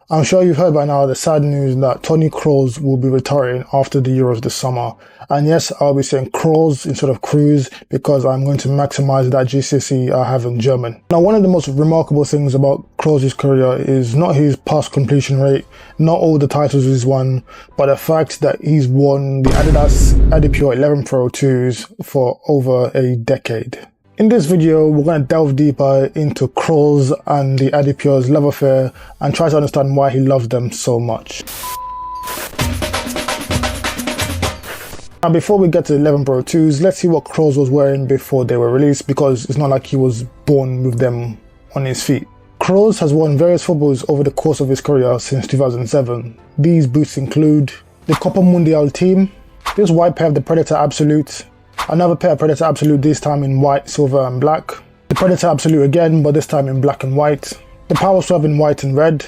I'm sure you've heard by now the sad news that Toni Kroos will be retiring after the Euros this summer. And yes, I'll be saying Kroos instead of Kroos because I'm going to maximize that GCSE I have in German. Now, one of the most remarkable things about Kroos' career is not his pass completion rate, not all the titles he's won, but the fact that he's won the adidas Adipure 11 Pro 2s for over a decade. In this video, we're going to delve deeper into Kroos and the Adipure's love affair and try to understand why he loves them so much. Now, before we get to the 11 Pro 2s, let's see what Kroos was wearing before they were released, because it's not like he was born with them on his feet. Kroos has worn various footballs over the course of his career since 2007. These boots include the Copa Mundial team, this white pair of the Predator Absolute, another pair of Predator Absolute, this time in white, silver and black. The Predator Absolute again, but this time in black and white. The Power Swerve in white and red.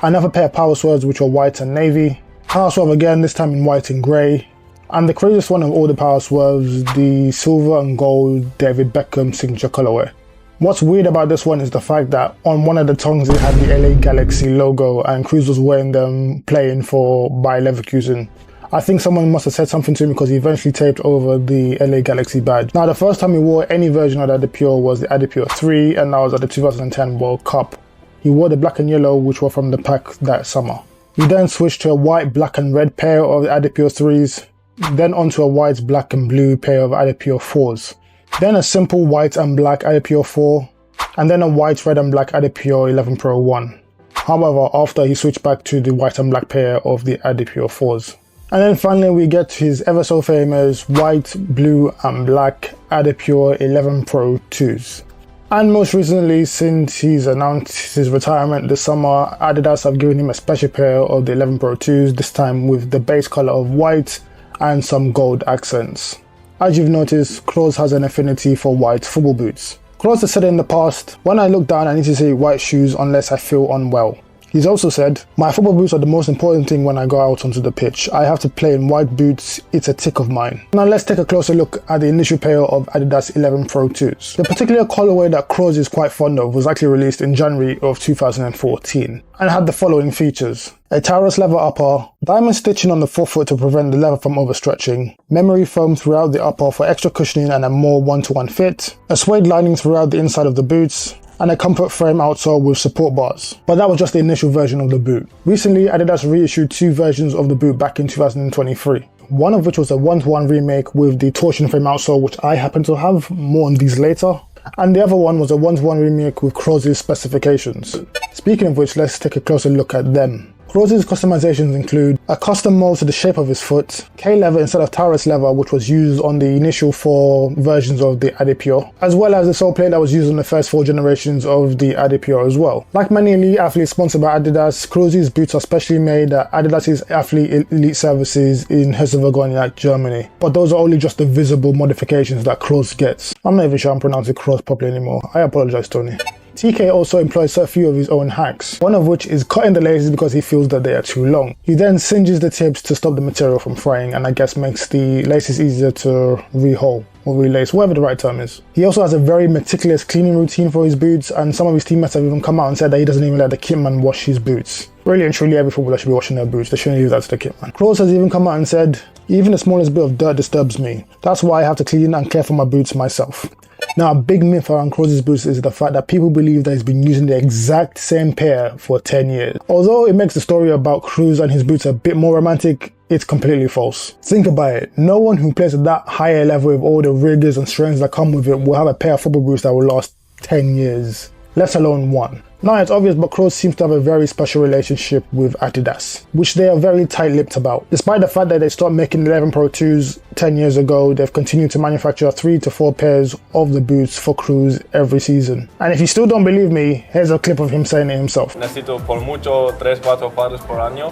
Another pair of Power Swerves which were white and navy. Power Swerve again, this time in white and grey. And the craziest one of all the Power Swerves, the silver and gold David Beckham signature colorway. What's weird about this one is the fact that on one of the tongues it had the LA Galaxy logo and Kroos was wearing them playing for Bayer Leverkusen. I think someone must have said something to him because he eventually taped over the LA Galaxy badge. Now, the first time he wore any version of the Adipure was the Adipure 3, and that was at the 2010 World Cup. He wore the black and yellow, which were from the pack that summer. He then switched to a white, black and red pair of the Adipure 3s, then onto a white, black and blue pair of Adipure 4s. Then a simple white and black Adipure 4, and then a white, red and black Adipure 11 Pro 1. However, after he switched back to the white and black pair of the Adipure 4s. And then finally we get to his ever so famous white, blue and black Adipure 11 Pro 2s. And most recently, since he's announced his retirement this summer, Adidas have given him a special pair of the 11 Pro 2s, this time with the base colour of white and some gold accents. As you've noticed, Kroos has an affinity for white football boots. Kroos has said in the past, "When I look down I need to see white shoes unless I feel unwell." He's also said, "My football boots are the most important thing when I go out onto the pitch. I have to play in white boots, it's a tick of mine." Now let's take a closer look at the initial pair of Adidas 11 Pro 2s. The particular colorway that Kroos is quite fond of was actually released in January of 2014 and had the following features: a Taurus leather upper, diamond stitching on the forefoot to prevent the leather from overstretching, memory foam throughout the upper for extra cushioning and a more one-to-one fit, a suede lining throughout the inside of the boots, and a comfort frame outsole with support bars. But that was just the initial version of the boot. Recently, Adidas reissued two versions of the boot back in 2023. One of which was a one-to-one remake with the torsion frame outsole, which I happen to have, more on these later. And the other one was a one-to-one remake with Kroos' specifications. Speaking of which, let's take a closer look at them. Kroos' customizations include a custom mold to the shape of his foot, K-leather instead of Taurus leather, which was used on the initial 4 versions of the Adipure, as well as the sole plate that was used on the first 4 generations of the Adipure as well. Like many elite athletes sponsored by Adidas, Kroos' boots are specially made at Adidas' athlete elite services in Herzegovina, Germany. But those are only just the visible modifications that Kroos gets. I'm not even sure I'm pronouncing Kroos properly anymore. I apologize, Tony. TK also employs a few of his own hacks, one of which is cutting the laces because he feels that they are too long. He then singes the tips to stop the material from fraying and I guess makes the laces easier to re-hole or relace, whatever the right term is. He also has a very meticulous cleaning routine for his boots, and some of his teammates have even come out and said that he doesn't even let the kitman wash his boots. Really and truly, every footballer should be washing their boots. They shouldn't leave that to the kitman. Kroos has even come out and said, "Even the smallest bit of dirt disturbs me. That's why I have to clean and care for my boots myself." Now, a big myth around Kroos' boots is the fact that people believe that he's been using the exact same pair for 10 years. Although it makes the story about Kroos and his boots a bit more romantic, it's completely false. Think about it. No one who plays at that higher level with all the rigours and strains that come with it will have a pair of football boots that will last 10 years, let alone one. Now, it's obvious, but Kroos seems to have a very special relationship with Adidas, which they are very tight-lipped about. Despite the fact that they stopped making 11 Pro 2s 10 years ago, they've continued to manufacture 3 to 4 pairs of the boots for Kroos every season. And if you still don't believe me, here's a clip of him saying it himself. Necesito por mucho 3-4 pares por año.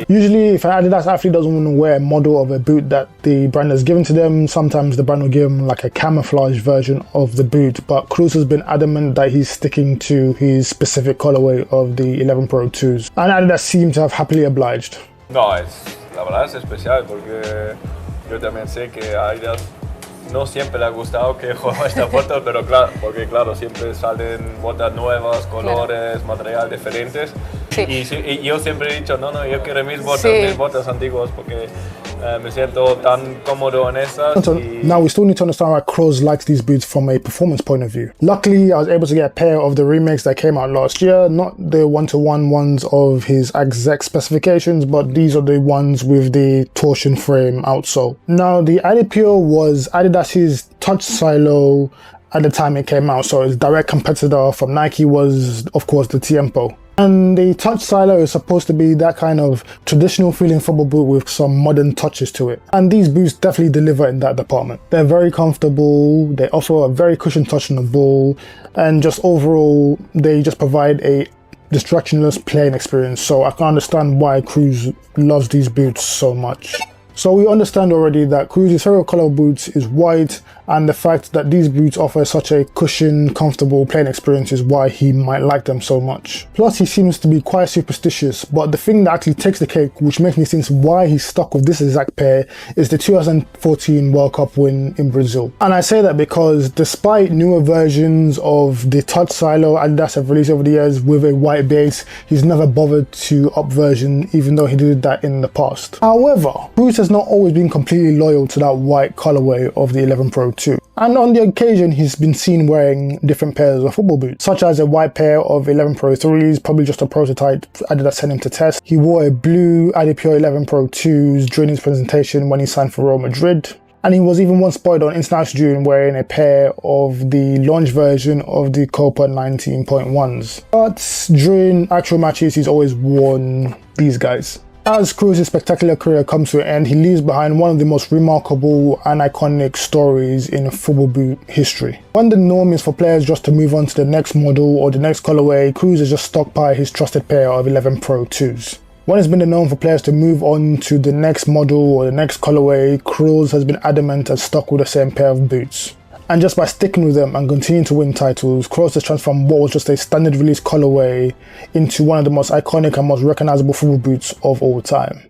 Usually, if an Adidas athlete doesn't want to wear a model of a boot that the brand has given to them, sometimes the brand will give them like a camouflage version of the boot, but Kroos has been adamant that he's sticking to his specific colorway of the 11 Pro 2s, and Adidas seem to have happily obliged. No, la verdad es especial porque yo también sé que a Adidas no siempre le ha gustado que juegue estas botas, pero claro, porque claro, siempre salen botas nuevas, colores, materiales diferentes. Sí. Y yo siempre he dicho, no, yo quiero mis Sí. botas antiguas porque me siento tan cómodo en estas. Now we still need to understand why Kroos likes these boots from a performance point of view. Luckily, I was able to get a pair of the remakes that came out last year, not the one-to-one ones of his exact specifications, but these are the ones with the torsion frame outsole. Now, the Adipure was Adidas's touch silo at the time it came out, so its direct competitor from Nike was, of course, the Tiempo. And the touch silo is supposed to be that kind of traditional feeling football boot with some modern touches to it. And these boots definitely deliver in that department. They're very comfortable, they offer a very cushioned touch on the ball, and just overall, they just provide a distractionless playing experience. So I can understand why Kroos loves these boots so much. So we understand already that Kroos' favorite color of boots is white, and the fact that these boots offer such a cushioned, comfortable playing experience is why he might like them so much. Plus, he seems to be quite superstitious, but the thing that actually takes the cake, which makes me think why he's stuck with this exact pair, is the 2014 World Cup win in Brazil. And I say that because despite newer versions of the touch silo Adidas have released over the years with a white base, he's never bothered to up version, even though he did that in the past. However, Kroos has not always been completely loyal to that white colorway of the 11 Pro 2. And on the occasion, he's been seen wearing different pairs of football boots, such as a white pair of 11 Pro 3s, probably just a prototype Adidas sent him to test. He wore a blue adipure 11 Pro 2s during his presentation when he signed for Real Madrid. And he was even once spotted on International June wearing a pair of the launch version of the Copa 19.1s. But during actual matches, he's always worn these guys. As Kroos' spectacular career comes to an end, he leaves behind one of the most remarkable and iconic stories in football boot history. When the norm is for players just to move on to the next model or the next colorway, Kroos has just stuck by his trusted pair of 11 Pro 2s. When it's been the norm for players to move on to the next model or the next colorway, Kroos has been adamant and stuck with the same pair of boots. And just by sticking with them and continuing to win titles, Kroos has transformed what was just a standard release colorway into one of the most iconic and most recognizable football boots of all time.